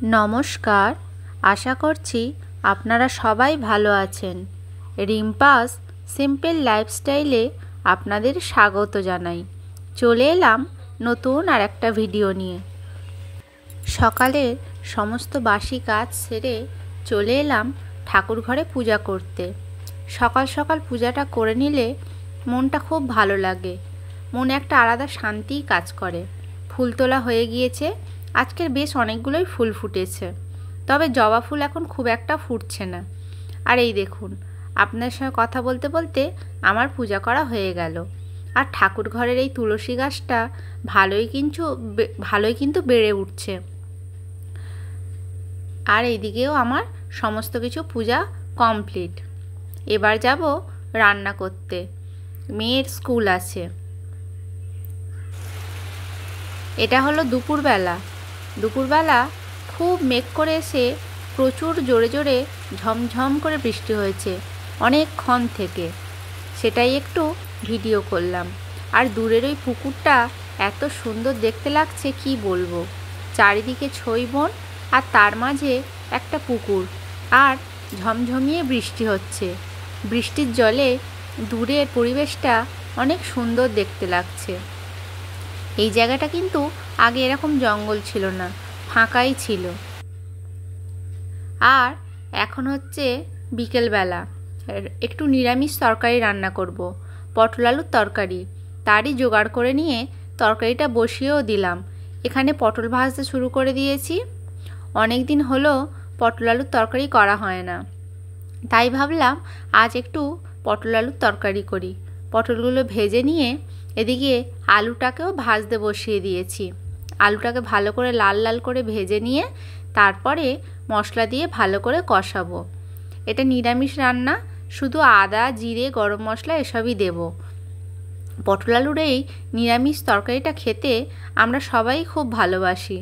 নমস্কার, আশা করছি আপনারা সবাই ভালো আছেন। রিম্পাস সিম্পল লাইফস্টাইলে আপনাদের স্বাগত জানাই। চলে এলাম নতুন আর একটা ভিডিও নিয়ে। সকালের সমস্ত বাসি কাজ সেরে চলে এলাম ঠাকুর ঘরে পূজা করতে। সকাল সকাল পূজাটা করে নিলে মনটা খুব ভালো লাগে, মনে একটা আলাদা শান্তিই কাজ করে। ফুল তোলা হয়ে গিয়েছে, আজকের বেশ অনেকগুলোই ফুল ফুটেছে, তবে জবা ফুল এখন খুব একটা ফুটছে না। আর এই দেখুন, আপনার সঙ্গে কথা বলতে বলতে আমার পূজা করা হয়ে গেল। আর ঠাকুর ঘরের এই তুলসী গাছটা ভালোই কিন্তু বেড়ে উঠছে। আর এইদিকেও আমার সমস্ত কিছু পূজা কমপ্লিট। এবার যাব রান্না করতে, মেয়ের স্কুল আছে। এটা হলো দুপুরবেলা খুব মেঘ করে এসে প্রচুর জোরে জোরে ঝমঝম করে বৃষ্টি হয়েছে অনেকক্ষণ থেকে, সেটাই একটু ভিডিও করলাম। আর দূরের ওই পুকুরটা এত সুন্দর দেখতে লাগছে কি বলবো। চারিদিকে ছই বন আর তার মাঝে একটা পুকুর, আর ঝমঝমিয়ে বৃষ্টি হচ্ছে। বৃষ্টির জলে দূরের পরিবেশটা অনেক সুন্দর দেখতে লাগছে। এই জায়গাটা কিন্তু আগে এরকম জঙ্গল ছিল না, ফাঁকাই ছিল। আর এখন হচ্ছে বিকেলবেলা, একটু নিরামিষ তরকারি রান্না করব, পটল আলুর তরকারি। তারই জোগাড় করে নিয়ে তরকারিটা বসিয়েও দিলাম। এখানে পটল ভাজতে শুরু করে দিয়েছি। অনেক দিন হলো পটল আলুর তরকারি করা হয় না, তাই ভাবলাম আজ একটু পটল আলুর তরকারি করি। পটলগুলো ভেজে নিয়ে এদিকে আলুটাকেও ভাজতে বসিয়ে দিয়েছি। আলুটাকে ভালো করে লাল লাল করে ভেজে নিয়ে তারপরে মশলা দিয়ে ভালো করে কষাবো। এটা নিরামিষ রান্না, শুধু আদা জিরে গরম মশলা এসবই দেব। পটল আলুর এই নিরামিষ তরকারিটা খেতে আমরা সবাই খুব ভালোবাসি।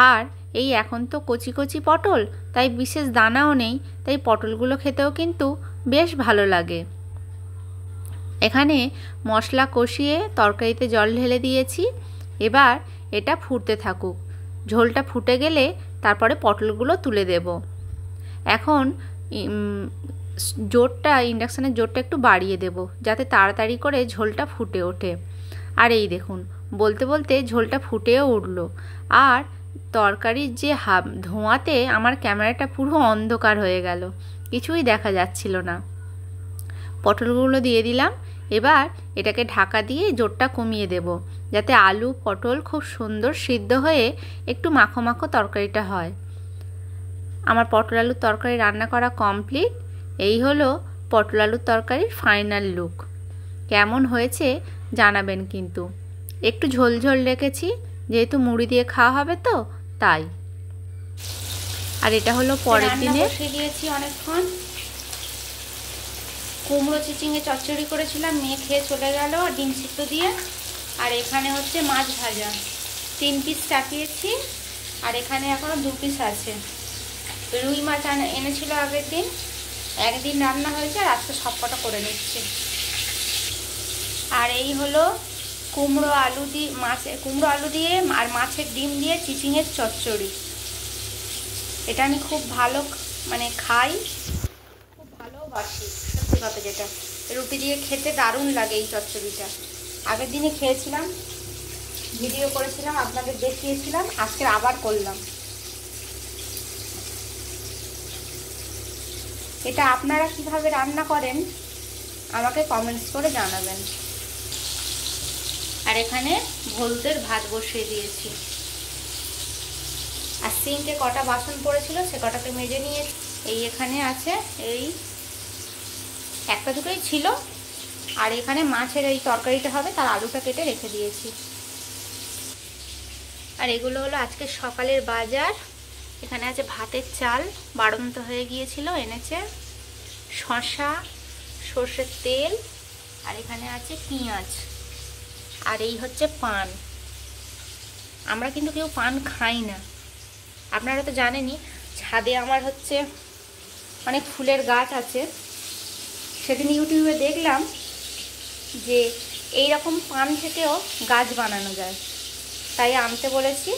আর এই এখন তো কচি কচি পটল, তাই বিশেষ দানাও নেই, তাই পটলগুলো খেতেও কিন্তু বেশ ভালো লাগে। এখানে মশলা কষিয়ে তরকারিতে জল ঢেলে দিয়েছি। এবার এটা ফুটতে থাকুক, ঝোলটা ফুটে গেলে তারপরে পটলগুলো তুলে দেব। এখন ইন্ডাকশানের জোরটা একটু বাড়িয়ে দেব, যাতে তাড়াতাড়ি করে ঝোলটা ফুটে ওঠে। আর এই দেখুন, বলতে বলতে ঝোলটা ফুটেও উঠল। আর তরকারির যে ধোঁয়াতে আমার ক্যামেরাটা পুরো অন্ধকার হয়ে গেল, কিছুই দেখা যাচ্ছিল না। পটলগুলো দিয়ে দিলাম। এবার এটাকে ঢাকা দিয়ে জোরটা কমিয়ে দেব, যাতে আলু পটল খুব সুন্দর সিদ্ধ হয়ে একটু মাখো মাখো তরকারিটা হয়। আমার পটল আলুর তরকারি রান্না করা কমপ্লিট। এই হলো পটল আলুর তরকারির ফাইনাল লুক। কেমন হয়েছে জানাবেন কিন্তু। একটু ঝোল ঝোল রেখেছি, যেহেতু মুড়ি দিয়ে খাওয়া হবে তো তাই। আর এটা হলো পরের দিনে বসিয়ে দিয়েছি অনেকক্ষণ। কুমড়ো চিচিঙে চচ্চড়ি করেছিলাম, মেয়ে খেয়ে চলে গেল ডিম সিদ্ধ দিয়ে। আর এখানে হচ্ছে মাছ ভাজা, 3 পিস চাপিয়েছি। আর এখানে এখনো 2 পিস আছে। রুই মাছ এনেছিল আগের দিন, একদিন রান্না হয়েছে, আর আজকে সবকটা করে নিচ্ছি। আর এই হলো কুমড়ো আলু দিয়ে আর মাছের ডিম দিয়ে চিচিঙের চচ্চড়ি। এটা আমি খুব ভালো খাই, খুব ভালোবাসি সত্যি কথা। যেটা রুটি দিয়ে খেতে দারুণ লাগে এই চচ্চড়িটা। আগের দিনে খেয়েছিলাম, ভিডিও করেছিলাম, আপনাদের দেখিয়েছিলাম, আজকে আবার করলাম। এটা আপনারা কিভাবে রান্না করেন আমাকে কমেন্টস করে জানাবেন। আর এখানে ভলতের ভাত বসিয়ে দিয়েছি। আর সিঙ্কে কটা বাসন পড়েছিল সে কটাকে মেজে নিয়ে এই এখানে আছে, এই একটা দুটোই ছিল। আর এখানে মাছের এই তরকারিটা হবে, তার আলুটা কেটে রেখে দিয়েছি। আর এগুলো হলো আজকে সকালের বাজার। এখানে আছে ভাতের চাল, বাড়ন্ত হয়ে গিয়েছিল, এনেছে শসা, সর্ষের তেল, আর এখানে আছে পেঁয়াজ। আর এই হচ্ছে পান। আমরা কিন্তু কেউ পান খাই না, আপনারা তো জানেনই। ছাদে আমার হচ্ছে অনেক ফুলের গাছ আছে। সেদিন ইউটিউবে দেখলাম যে এই রকম পান থেকেও গাছ বানানো যায়, তাই আনতে বলেছি।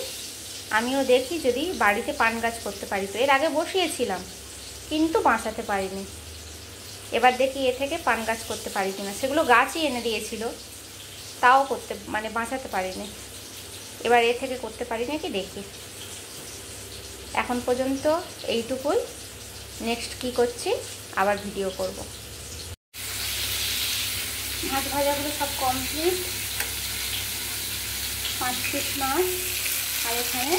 আমিও দেখি যদি বাড়িতে পান গাছ করতে পারি। তো এর আগে বসিয়েছিলাম কিন্তু বাঁচাতে পারিনি। এবার দেখি এ থেকে পান গাছ করতে পারি কিনা। সেগুলো গাছই এনে দিয়েছিল, তাও করতে বাঁচাতে পারিনি। এবার এ থেকে করতে পারি নাকি দেখি। এখন পর্যন্ত এইটুকুই। নেক্সট কি করছি আবার ভিডিও করব। মাছ ভাজাগুলো সব কমপ্লিট। 5 পিস মাছ, আর এখানে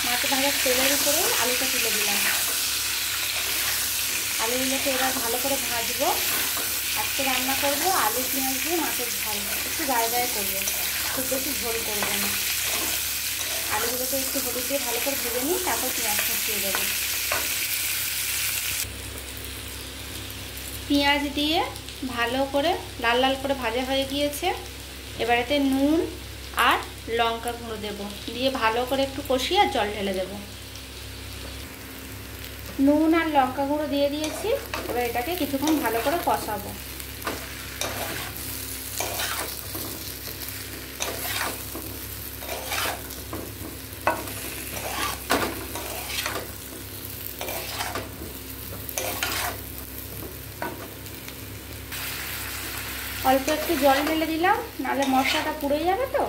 মাছ ভাজার তেলের উপরে আলুটা তুলে দিলাম। আলুগুলোকে এবার ভালো করে ভাজবো। আজকে রান্না করবো আলু পেঁয়াজ দিয়ে মাছের ঝাল, একটু গায়ে গায়ে করবো, খুব বেশি ঝোল করবো না। আলুগুলোকে একটু হলুদ দিয়ে ভালো করে ভেজে নিই, তারপর পেঁয়াজ কুচিয়ে দেবো। পেঁয়াজ দিয়ে ভালো করে লাল লাল করে ভাজা হয়ে গিয়েছে। এবার এতে নুন আর লঙ্কা গুঁড়ো দেবো, দিয়ে ভালো করে একটু কষিয়ে আর জল ঢেলে দেবো। নুন আর লঙ্কা গুঁড়ো দিয়ে দিয়েছি। এবার এটাকে কিছুক্ষণ ভালো করে কষাবো। অল্প একটু জল ঢেলে দিলাম, নাহলে মশলাটা পুড়ে যাবে। তো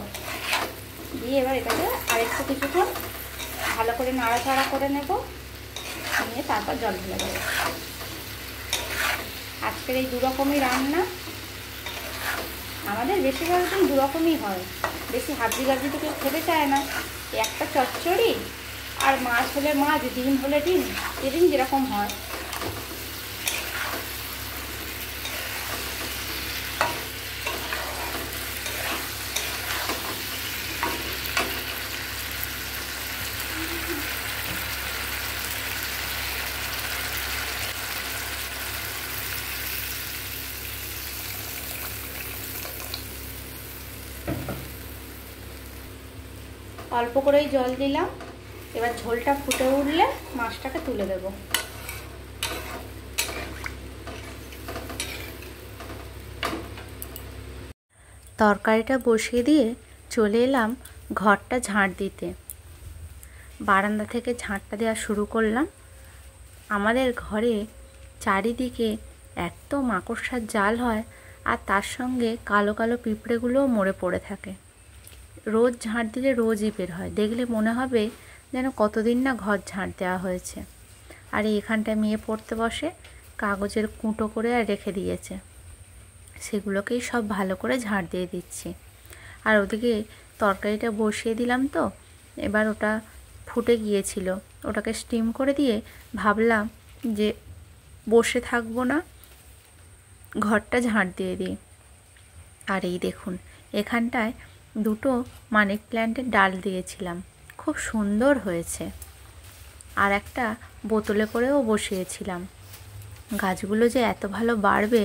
দিয়ে এবার এটাকে আরেকটু কিছুক্ষণ ভালো করে নাড়াচাড়া করে নেব, নিয়ে তারপর জল ঢেলে দেবো। আজকের এই 2 রকমই রান্না। আমাদের বেশিরভাগ দিন 2 রকমই হয়, বেশি হাবজি গাবজি তো কেউ খেতে চায় না। একটা চচ্চড়ি, আর মাছ হলে মাছ, ডিম হলে ডিম, যেদিন যেরকম হয়। অল্প করেই জল দিলাম। এবার ঝোলটা ফুটে উঠলে মাছটাকে তুলে দেব। তরকারিটা বসিয়ে দিয়ে চলে এলাম ঘরটা ঝাঁট দিতে। বারান্দা থেকে ঝাঁটটা দেওয়া শুরু করলাম। আমাদের ঘরে চারিদিকে এত মাকড়সার জাল হয়, আর তার সঙ্গে কালো কালো পিঁপড়েগুলোও মরে পড়ে থাকে। রোজ ঝাঁট দিলে রোজই বের হয়, দেখলে মনে হবে যেন কতদিন না ঘর ঝাঁট দেওয়া হয়েছে। আর এখানটায় মেয়ে পড়তে বসে, কাগজের কুঁটো করে আর রেখে দিয়েছে, সেগুলোকেই সব ভালো করে ঝাঁট দিয়ে দিচ্ছি। আর ওদিকে তরকারিটা বসিয়ে দিলাম। তো এবার ওটা ফুটে গিয়েছিল, ওটাকে স্টিম করে দিয়ে ভাবলাম যে বসে থাকবো না, ঘরটা ঝাঁট দিয়ে দিই। আর এই দেখুন, এখানটায় 2টো মানি প্ল্যান্টের ডাল দিয়েছিলাম, খুব সুন্দর হয়েছে। আর একটা বোতলে করেও বসিয়েছিলাম। গাছগুলো যে এত ভালো বাড়বে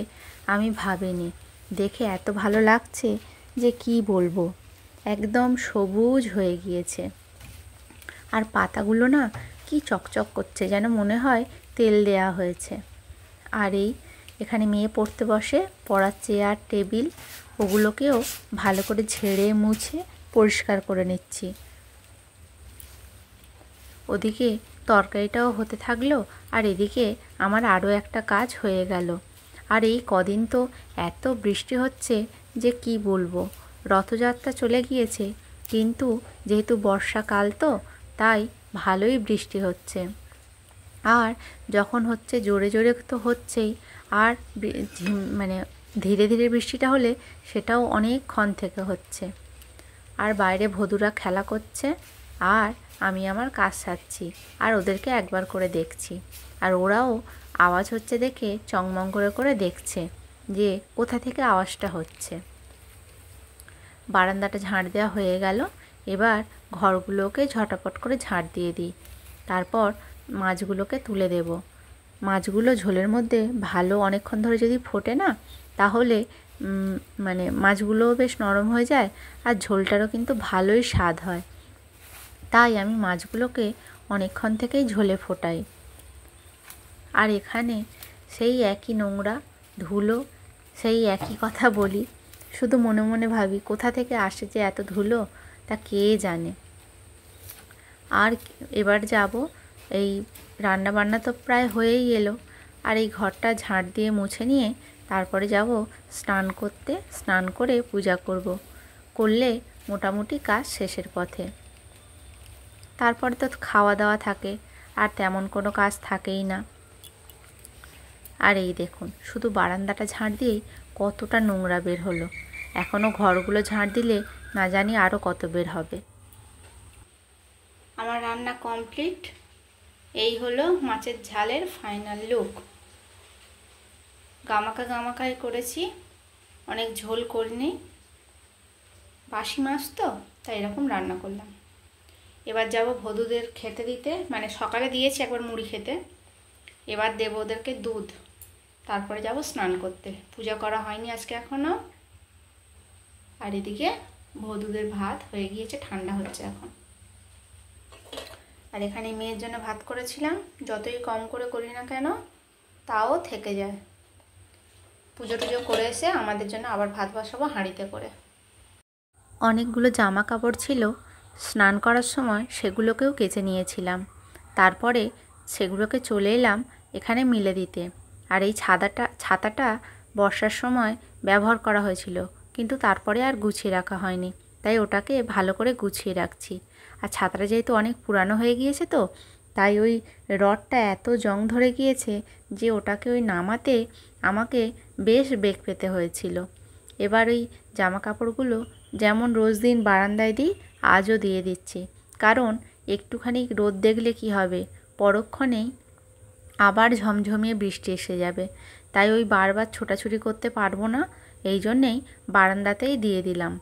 আমি ভাবিনি, দেখে এত ভালো লাগছে যে কি বলবো, একদম সবুজ হয়ে গিয়েছে। আর পাতাগুলো না কি চকচক করছে, যেন মনে হয় তেল দেয়া হয়েছে। আর এখানে মেয়ে পড়তে বসে, পড়ার চেয়ার টেবিল ওগুলোকেও ভালো করে ঝেড়ে মুছে পরিষ্কার করে নিচ্ছি। ওদিকে তরকারিটাও হতে থাকলো, আর এদিকে আমার আরও একটা কাজ হয়ে গেল। আর এই কদিন তো এত বৃষ্টি হচ্ছে যে কি বলবো। রথযাত্রা চলে গিয়েছে, কিন্তু যেহেতু বর্ষাকাল তো তাই ভালোই বৃষ্টি হচ্ছে। আর যখন হচ্ছে জোরে জোরে তো হচ্ছেই, আর ধীরে ধীরে বৃষ্টিটা হলে সেটাও অনেকক্ষণ থেকে হচ্ছে। আর বাইরে ভদুরা খেলা করছে, আর আমি আমার কাজ সারছি, আর ওদেরকে একবার করে দেখছি। আর ওরাও আওয়াজ হচ্ছে দেখে চংমং করে করে দেখছে যে কোথা থেকে আওয়াজটা হচ্ছে। বারান্দাটা ঝাঁট দেওয়া হয়ে গেল। এবার ঘরগুলোকে ঝটাপট করে ঝাঁট দিয়ে দিই, তারপর মাছগুলোকে তুলে দেব। মাছগুলো ঝোলের মধ্যে ভালো অনেকক্ষণ ধরে যদি ফোটে না, তাহলে মাছগুলোও বেশ নরম হয়ে যায়, আর ঝোলটারও কিন্তু ভালোই স্বাদ হয়। তাই আমি মাছগুলোকে অনেকক্ষণ থেকেই ঝোলে ফোটাই। আর এখানে সেই একই নোংরা ধুলো, সেই একই কথা বলি, শুধু মনে মনে ভাবি কোথা থেকে আসে যে এত ধুলো, তা কে জানে। আর এবার যাব, এই রান্না বান্না তো প্রায় হয়েই এলো, আর এই ঘরটা ঝাঁট দিয়ে মুছে নিয়ে তারপরে যাব স্নান করতে। স্নান করে পূজা করলে মোটামুটি কাজ শেষের পথে। তারপরে তো খাওয়া দাওয়া থাকে, আর তেমন কোনো কাজ থাকেই না। আর এই দেখুন, শুধু বারান্দাটা ঝাঁট দিয়েই কতটা নোংরা বের হলো। এখনও ঘরগুলো ঝাঁট দিলে না জানি আরও কত বের হবে। আমার রান্না কমপ্লিট। এই হলো মাছের ঝালের ফাইনাল লুক। গামাকাই করেছি, অনেক ঝোল করিনি, বাসি মাছ তো তাই এরকম রান্না করলাম। এবার যাব ভদুদের খেতে দিতে, মানে সকালে দিয়েছি একবার মুড়ি খেতে, এবার দেব ওদেরকে দুধ, তারপরে যাব স্নান করতে। পূজা করা হয়নি আজকে এখনও। আর এদিকে ভদুদের ভাত হয়ে গিয়েছে, ঠান্ডা হচ্ছে এখন। আর এখানে মেয়ের জন্য ভাত করেছিলাম, যতই কম করে করি না কেন তাও থেকে যায়। পুজো টুজো করে এসে আমাদের জন্য আবার ভাত বসাবো হাঁড়িতে করে। অনেকগুলো জামা কাপড় ছিল, স্নান করার সময় সেগুলোকেও কেচে নিয়েছিলাম। তারপরে সেগুলোকে চলে এলাম এখানে মিলে দিতে। আর এই ছাতাটা বর্ষার সময় ব্যবহার করা হয়েছিল, কিন্তু তারপরে আর গুছিয়ে রাখা হয়নি, তাই ওটাকে ভালো করে গুছিয়ে রাখছি। আর ছাতাটা যেহেতু অনেক পুরানো হয়ে গিয়েছে তো, তাই ওই রডটা এত জং ধরে গিয়েছে যে ওটাকে ওই নামাতে আমাকে বেশ বেগ পেতে হয়েছিল। এবার ওই জামা কাপড়গুলো যেমন রোজ দিন বারান্দায় দিই, আজও দিয়ে দিচ্ছি। কারণ একটুখানি রোদ দেখলে কি হবে, পরক্ষণেই আবার ঝমঝমিয়ে বৃষ্টি এসে যাবে। তাই ওই বারবার ছোটাছুটি করতে পারবো না, এই জন্যেই বারান্দাতেই দিয়ে দিলাম।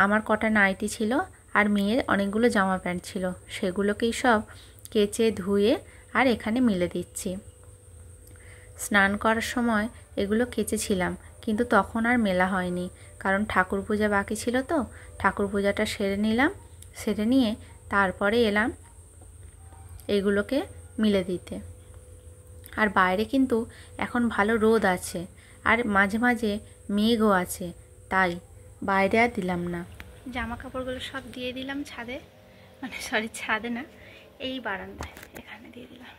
আমার কটা নাইটি ছিল আর মেয়ের অনেকগুলো জামা প্যান্ট ছিল, সেগুলোকেই সব কেচে ধুয়ে আর এখানে মিলে দিচ্ছি। স্নান করার সময় এগুলো কেচেছিলাম, কিন্তু তখন আর মেলা হয়নি, কারণ ঠাকুর পূজা বাকি ছিল তো। ঠাকুর পূজাটা সেরে নিলাম, সেরে নিয়ে তারপরে এলাম এগুলোকে মিলে দিতে। আর বাইরে কিন্তু এখন ভালো রোদ আছে, আর মাঝে মাঝে মেঘও আছে, তাই বাইরে আর দিলাম না। জামা কাপড়গুলো সব দিয়ে দিলাম ছাদে, মানে সরি ছাদে না, এই বারান্দায় এখানে দিয়ে দিলাম।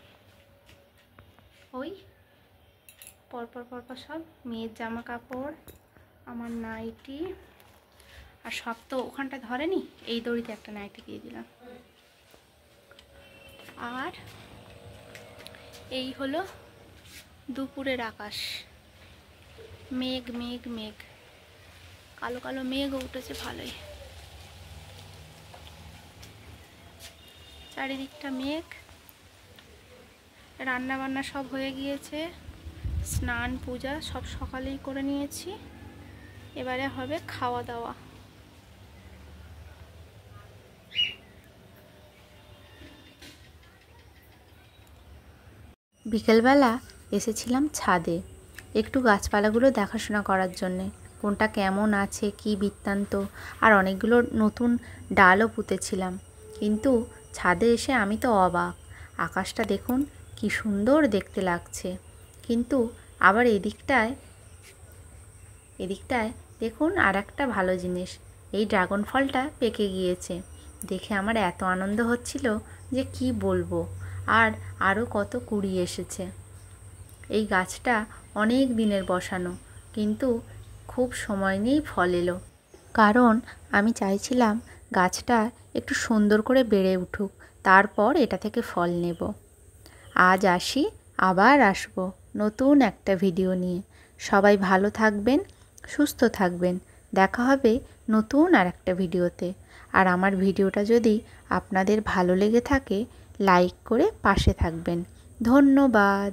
ওই পরপর সব মেয়ের জামা কাপড়, আমার নাইটি, আর সব তো ওখানটা ধরেনি, এই দড়িতে একটা নাইটি দিয়ে দিলাম। আর এই হলো দুপুরের আকাশ, মেঘ মেঘ মেঘ, কালো কালো মেঘ উঠেছে ভালোই, চারিদিকটা মেঘ। রান্না বান্না সব হয়ে গিয়েছে, স্নান পূজা সব সকালেই করে নিয়েছি, এবারে হবে খাওয়া দাওয়া। বিকেলবেলা এসেছিলাম ছাদে একটু গাছপালাগুলো দেখাশোনা করার জন্যে, কোনটা কেমন আছে কি বৃত্তান্ত। আর অনেকগুলো নতুন ডালও পুঁতেছিলাম, কিন্তু ছাদে এসে আমি তো অবাক। আকাশটা দেখুন কি সুন্দর দেখতে লাগছে, কিন্তু আবার এদিকটায় দেখুন আর একটা ভালো জিনিস, এই ড্রাগন ফলটা পেকে গিয়েছে। দেখে আমার এত আনন্দ হচ্ছিল যে কি বলবো। আর আরও কত কুড়ি এসেছে। এই গাছটা অনেক দিনের বসানো, কিন্তু খুব সময় নিয়েই ফল এলো, কারণ আমি চাইছিলাম গাছটা একটু সুন্দর করে বেড়ে উঠুক, তারপর এটা থেকে ফল নেব। আজ আসি, আবার আসবো নতুন একটা ভিডিও নিয়ে। সবাই ভালো থাকবেন, সুস্থ থাকবেন। দেখা হবে নতুন আর একটা ভিডিওতে। আর আমার ভিডিওটা যদি আপনাদের ভালো লেগে থাকে, লাইক করে পাশে থাকবেন। ধন্যবাদ।